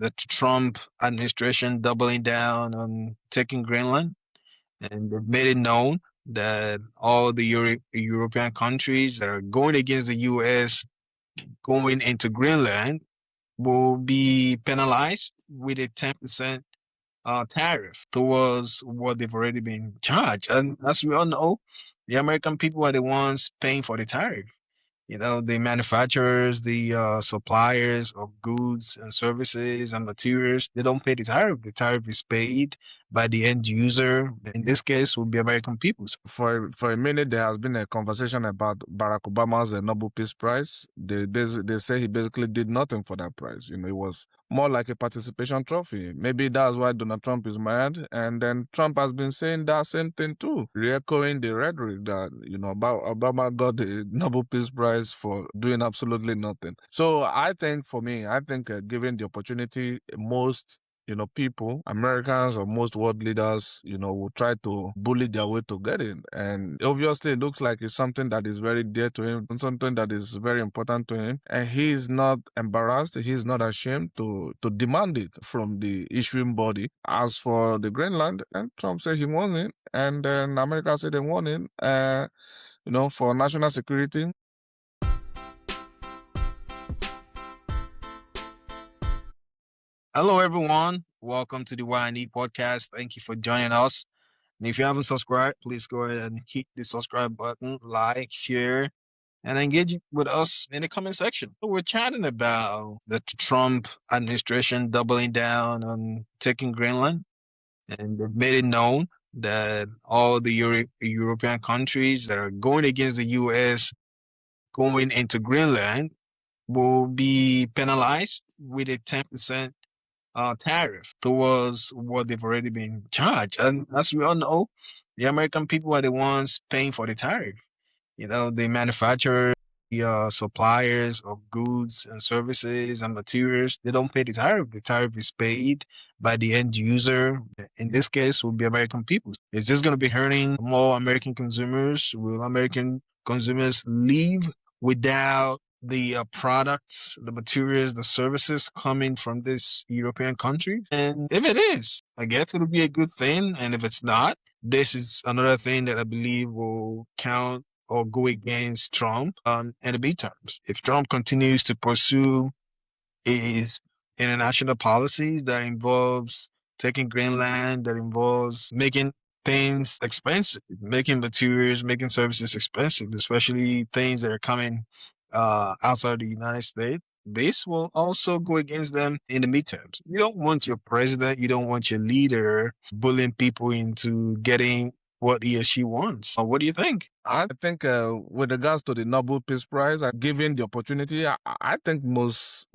the Trump administration doubling down on taking Greenland, and they've made it known that all the European countries that are going against the U.S. going into Greenland will be penalized with a 10% tariff towards what they've already been charged. And as we all know, the American people are the ones paying for the tariff. The manufacturers, the suppliers of goods and services and materials, they don't pay the tariff. The tariff is paid by the end user. In this case, will be American people. For a minute, there has been a conversation about Barack Obama's Nobel Peace Prize. They say he basically did nothing for that prize. It was more like a participation trophy. Maybe that's why Donald Trump is mad. And then Trump has been saying that same thing too, re-echoing the rhetoric that, about Obama got the Nobel Peace Prize for doing absolutely nothing. So I think given the opportunity, most people, Americans or most world leaders, will try to bully their way to get it. And obviously it looks like it's something that is very dear to him, something that is very important to him. And he's not embarrassed, he's not ashamed to demand it from the issuing body. As for the Greenland, and Trump said he won it, and then America said they won it, for national security. Hello, everyone. Welcome to the podcast. Thank you for joining us. And if you haven't subscribed, please go ahead and hit the subscribe button, like, share, and engage with us in the comment section. We're chatting about the Trump administration doubling down on taking Greenland, and they've made it known that all the European countries that are going against the U.S. going into Greenland will be penalized with a 10% tariff towards what they've already been charged. And as we all know, the American people are the ones paying for the tariff. The manufacturers, the suppliers of goods and services and materials, they don't pay the tariff. The tariff is paid by the end user. In this case, will be American people. Is this going to be hurting more American consumers? Will American consumers leave without the products, the materials, the services coming from this European country? And if it is, I guess it'll be a good thing. And if it's not, this is another thing that I believe will count or go against Trump in the midterms. If Trump continues to pursue his international policies that involves taking Greenland, that involves making things expensive, making materials, making services expensive, especially things that are coming outside the United States, this will also go against them in the midterms. You don't want your president, you don't want your leader bullying people into getting what he or she wants. What do you think? I think with regards to the Nobel Peace Prize, given the opportunity, I think most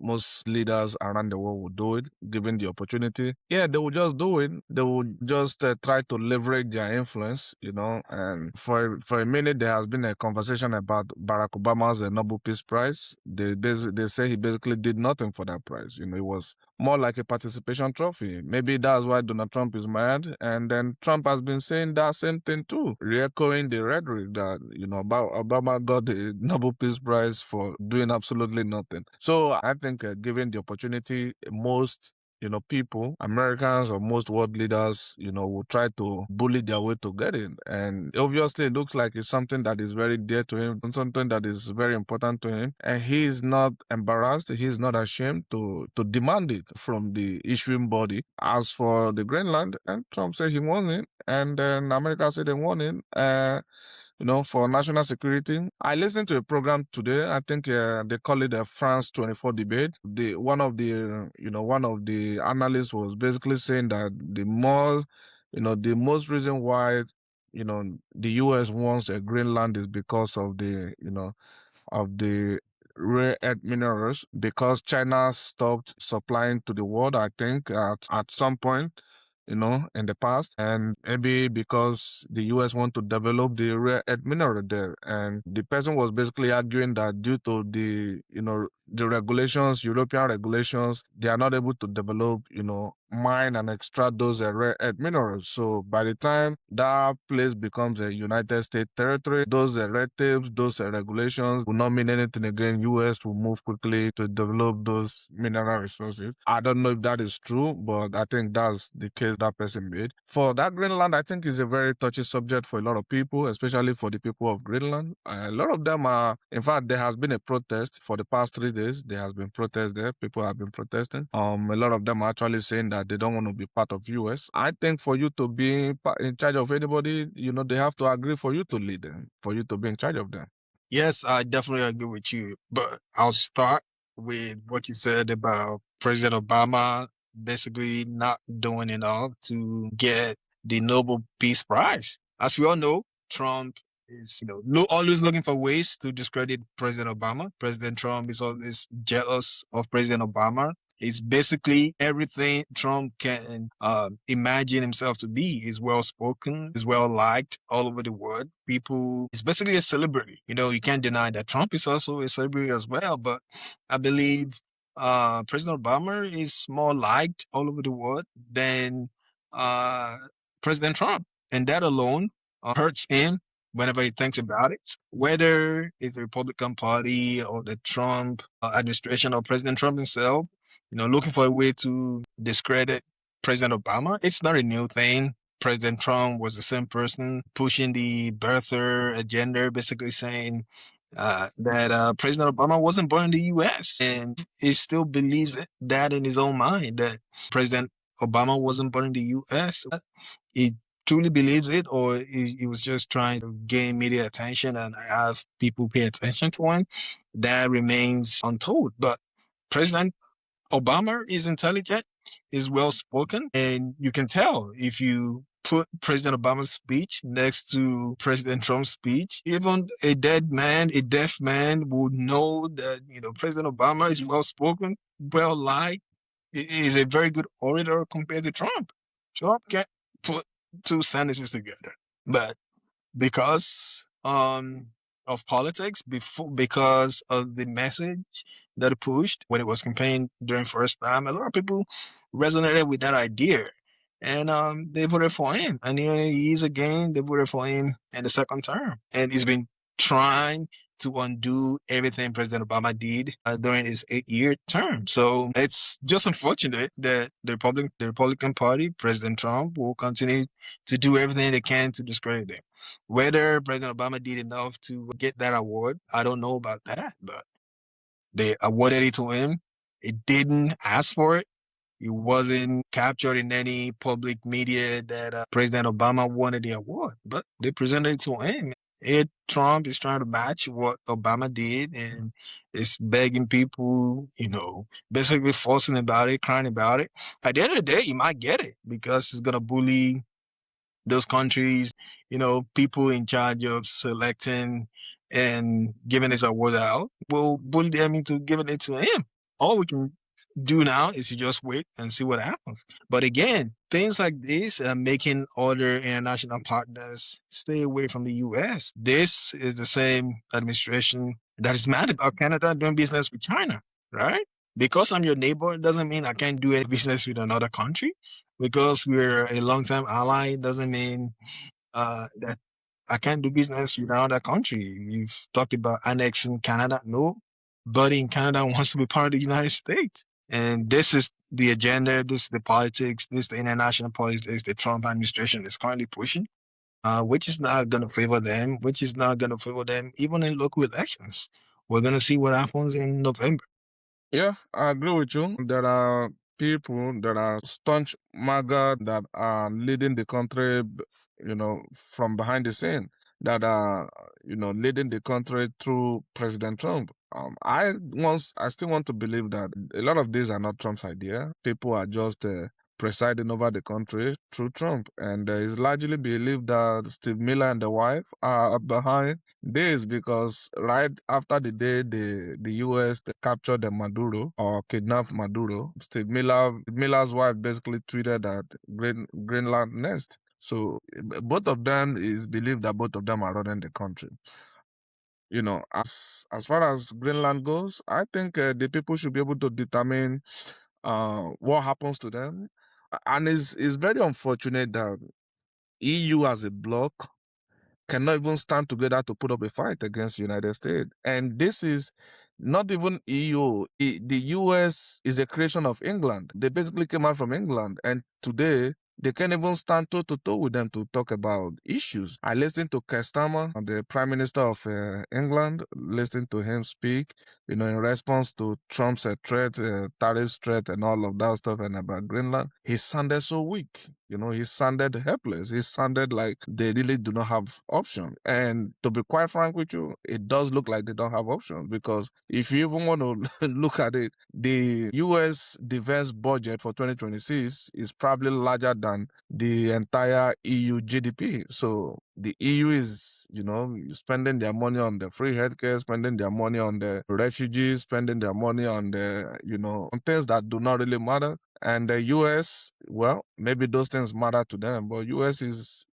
leaders around the world will do it, given the opportunity. Yeah, they will just do it. They will just try to leverage their influence, and for a minute, there has been a conversation about Barack Obama's Nobel Peace Prize. They say he basically did nothing for that prize. It was more like a participation trophy. Maybe that's why Donald Trump is mad. And then Trump has been saying that same thing too, re-echoing the rhetoric that, about Obama got the Nobel Peace Prize for doing absolutely nothing. So I think given the opportunity, most people, Americans or most world leaders, will try to bully their way to get it. And obviously it looks like it's something that is very dear to him, something that is very important to him. And he's not embarrassed, he's not ashamed to demand it from the issuing body. As for the Greenland, and Trump said he won it, and then America said they won it. For national security. I listened to a program today. I think they call it a France 24 debate. One of the analysts was basically saying that the most reason why, the U.S. wants a Greenland is because of the rare earth minerals, because China stopped supplying to the world, I think, at some point, in the past, and maybe because the US want to develop the rare earth mineral there. And the person was basically arguing that due to the, the regulations, European regulations, they are not able to develop, mine and extract those rare earth minerals. So by the time that place becomes a United States territory, those red tapes, those regulations will not mean anything again. US will move quickly to develop those mineral resources. I don't know if that is true, but I think that's the case that person made. For that Greenland, I think is a very touchy subject for a lot of people, especially for the people of Greenland. A lot of them are, in fact, there has been a protest for the past 3 days. There has been protest there. People have been protesting. A lot of them are actually saying that they don't want to be part of US. I think for you to be in charge of anybody, they have to agree for you to lead them, for you to be in charge of them. Yes, I definitely agree with you. But I'll start with what you said about President Obama basically not doing enough to get the Nobel Peace Prize. As we all know, Trump is, always looking for ways to discredit President Obama. President Trump is always jealous of President Obama. It's basically everything Trump can imagine himself to be. He's well spoken, he's well liked all over the world. People, he's basically a celebrity. You can't deny that Trump is also a celebrity as well. But I believe President Obama is more liked all over the world than uh, President Trump. And that alone hurts him whenever he thinks about it, whether it's the Republican Party or the Trump administration or President Trump himself, looking for a way to discredit President Obama. It's not a new thing. President Trump was the same person pushing the birther agenda, basically saying that President Obama wasn't born in the U.S. and he still believes that in his own mind that President Obama wasn't born in the U.S. He truly believes it, or he was just trying to gain media attention and have people pay attention to him. That remains untold. But President Obama is intelligent, is well spoken, and you can tell if you put President Obama's speech next to President Trump's speech, even a deaf man would know that, President Obama is well spoken, well liked, is a very good orator compared to Trump. Trump can't put two sentences together. But because of politics, because of the message that he pushed when it was campaign during first time, a lot of people resonated with that idea, and they voted for him. And he is again, they voted for him in the second term, and he's been trying to undo everything President Obama did during his 8-year term. So it's just unfortunate that the Republican Party, President Trump, will continue to do everything they can to discredit him. Whether President Obama did enough to get that award, I don't know about that, but they awarded it to him. It didn't ask for it. It wasn't captured in any public media that President Obama wanted the award, but they presented it to him. Trump is trying to match what Obama did and is begging people, basically forcing about it, crying about it. At the end of the day, he might get it because he's going to bully those countries, people in charge of selecting and giving this award out will bully them into giving it to him. All we can do now is to just wait and see what happens. But again, things like this are making other international partners stay away from the US. This is the same administration that is mad about Canada doing business with China, right? Because I'm your neighbor doesn't mean I can't do any business with another country. Because we're a long-time ally doesn't mean that I can't do business with another country. You've talked about annexing Canada. No, but in Canada wants to be part of the United States. And this is the agenda, this is the politics, this is the international politics the Trump administration is currently pushing, which is not going to favor them, which is not going to favor them even in local elections. We're going to see what happens in November. Yeah, I agree with you. There are people that are staunch MAGA that are leading the country, from behind the scene, that are, leading the country through President Trump. I still want to believe that a lot of these are not Trump's idea. People are just presiding over the country through Trump, and it's largely believed that Steve Miller and the wife are behind this because right after the day the U.S. captured the Maduro or kidnapped Maduro, Miller's wife basically tweeted that Greenland next. So both of them is believed that both of them are running the country. As far as Greenland goes, I think the people should be able to determine what happens to them. And it's very unfortunate that EU as a bloc cannot even stand together to put up a fight against the United States. And this is not even EU. The US is a creation of England. They basically came out from England. And today, they can't even stand toe to toe with them to talk about issues. I listened to Keir Starmer, the Prime Minister of England, listened to him speak, in response to Trump's threat, tariffs threat, and all of that stuff, and about Greenland. He sounded so weak. He sounded helpless. He sounded like they really do not have option. And to be quite frank with you, it does look like they don't have options, because if you even want to look at it, the US defense budget for 2026 is probably larger than the entire EU GDP. So the EU is, spending their money on the free healthcare, spending their money on the refugees, spending their money on the, on things that do not really matter. And the US, well, maybe those things matter to them, but US is,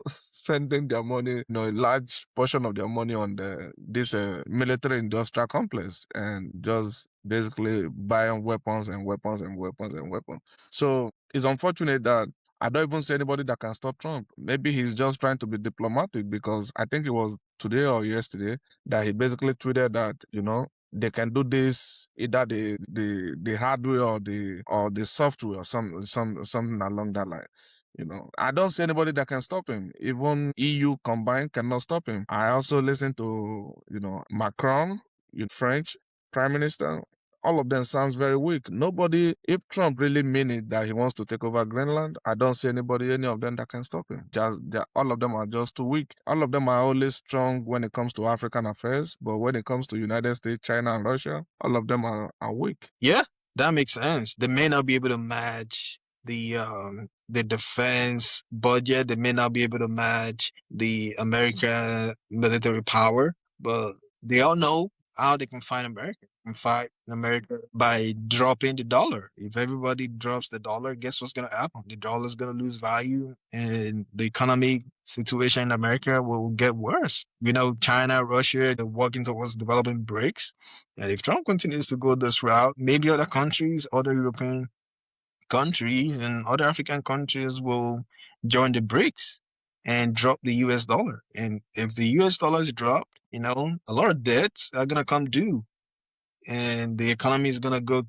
spending their money, a large portion of their money on this military industrial complex, and just basically buying weapons and weapons and weapons and weapons. So it's unfortunate that I don't even see anybody that can stop Trump. Maybe he's just trying to be diplomatic, because I think it was today or yesterday that he basically tweeted that, they can do this either the hardware or the software, or something along that line. I don't see anybody that can stop him. Even EU combined cannot stop him. I also listen to Macron, French Prime Minister. All of them sounds very weak. Nobody, if Trump really mean it that he wants to take over Greenland, I don't see any of them that can stop him. All of them are just too weak. All of them are always strong when it comes to African affairs, but when it comes to United States, China, and Russia, all of them are weak. Yeah, that makes sense. They may not be able to match the defense budget. They may not be able to match the American military power, but they all know how they can fight America. Can fight America by dropping the dollar. If everybody drops the dollar, guess what's gonna happen? The dollar is gonna lose value, and the economic situation in America will get worse. China, Russia, they're working towards developing BRICS. And if Trump continues to go this route, maybe other countries, other European countries, and other African countries will join the BRICS and drop the US dollar. And if the US dollar is dropped, a lot of debts are going to come due, and the economy is going to go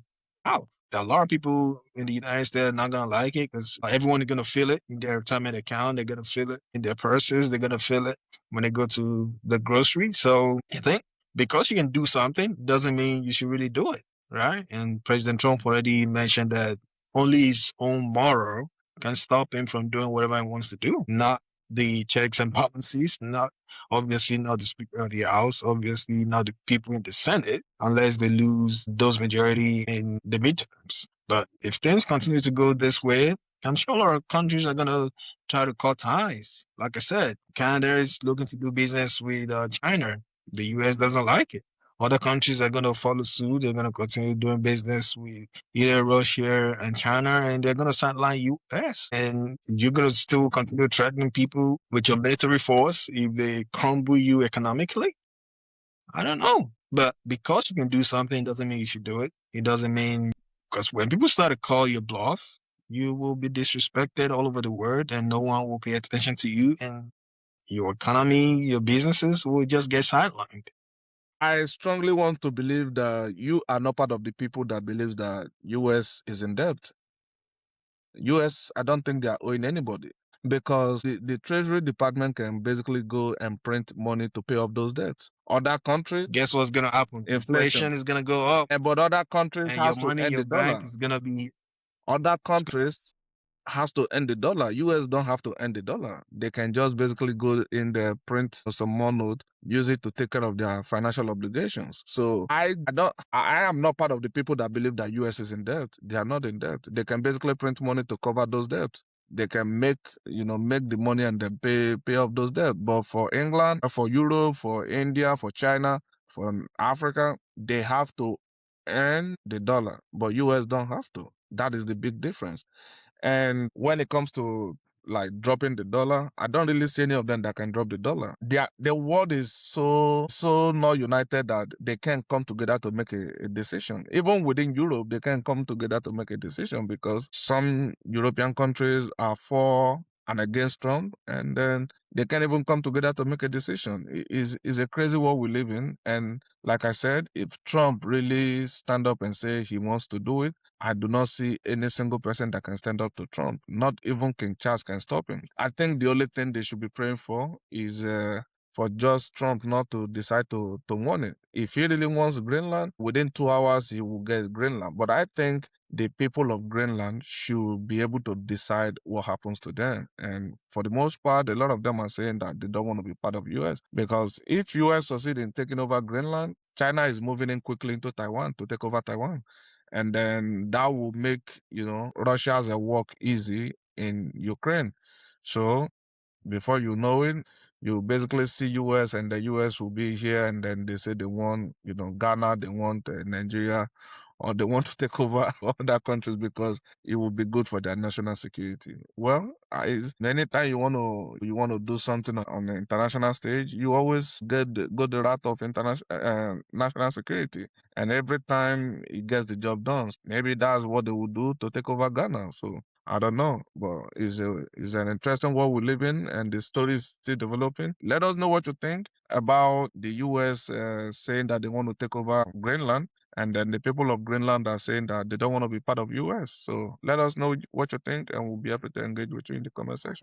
out. A lot of people in the United States are not going to like it, because everyone is going to feel it in their retirement account. They're going to feel it in their purses. They're going to feel it when they go to the grocery. So I think because you can do something doesn't mean you should really do it, right? And President Trump already mentioned that only his own moral can stop him from doing whatever he wants to do, not the checks and balances, obviously not the Speaker of the House, obviously not the people in the Senate, unless they lose those majority in the midterms. But if things continue to go this way, I'm sure a lot of countries are going to try to cut ties. Like I said, Canada is looking to do business with China. The US doesn't like it. Other countries are going to follow suit. They're going to continue doing business with either Russia and China, and they're going to sideline US. And you're going to still continue threatening people with your military force if they crumble you economically. I don't know. But because you can do something doesn't mean you should do it. It doesn't mean, because when people start to call you bluff, you will be disrespected all over the world, and no one will pay attention to you, and your economy, your businesses will just get sidelined. I strongly want to believe that you are not part of the people that believes that US is in debt. US, I don't think they are owing anybody, because the Treasury Department can basically go and print money to pay off those debts. Other countries, guess what's going to happen? Inflation is going to go up. But other countries and has your to money in end your the dollar. bank is going to be. Other countries has to end the dollar. US don't have to end the dollar. They can just basically go in there, print some more note, use it to take care of their financial obligations. So I am not part of the people that believe that US is in debt. They are not in debt. They can basically print money to cover those debts. They can make the money and then pay off those debts. But for England, for Europe, for India, for China, for Africa, they have to earn the dollar. But US don't have to. That is the big difference. And when it comes to like dropping the dollar. I don't really see any of them that can drop the dollar. The world is so not united that they can't come together to make a decision. Even within Europe, they can't come together to make a decision because some European countries are for and against Trump, and then they can't even come together to make a decision. It's a crazy world we live in. And like I said, if Trump really stand up and say he wants to do it, I do not see any single person that can stand up to Trump. Not even King Charles can stop him. I think the only thing they should be praying for is for just Trump not to decide to want it. If he really wants Greenland, within 2 hours he will get Greenland. But I think the people of Greenland should be able to decide what happens to them. And for the most part, a lot of them are saying that they don't want to be part of US, because if US succeed in taking over Greenland, China is moving in quickly into Taiwan to take over Taiwan. And then that will make, Russia's work easy in Ukraine. So before you know it, you basically see US, and the US will be here, and then they say they want, Ghana, they want Nigeria, or they want to take over other countries because it will be good for their national security. Well, anytime you want to do something on the international stage, you always go the route of international national security, and every time it gets the job done. Maybe that's what they will do to take over Ghana. So I don't know, but it's an interesting world we live in, and the story is still developing. Let us know what you think about the U.S. Saying that they want to take over Greenland, and then the people of Greenland are saying that they don't want to be part of U.S. So let us know what you think, and we'll be happy to engage with you in the comment section.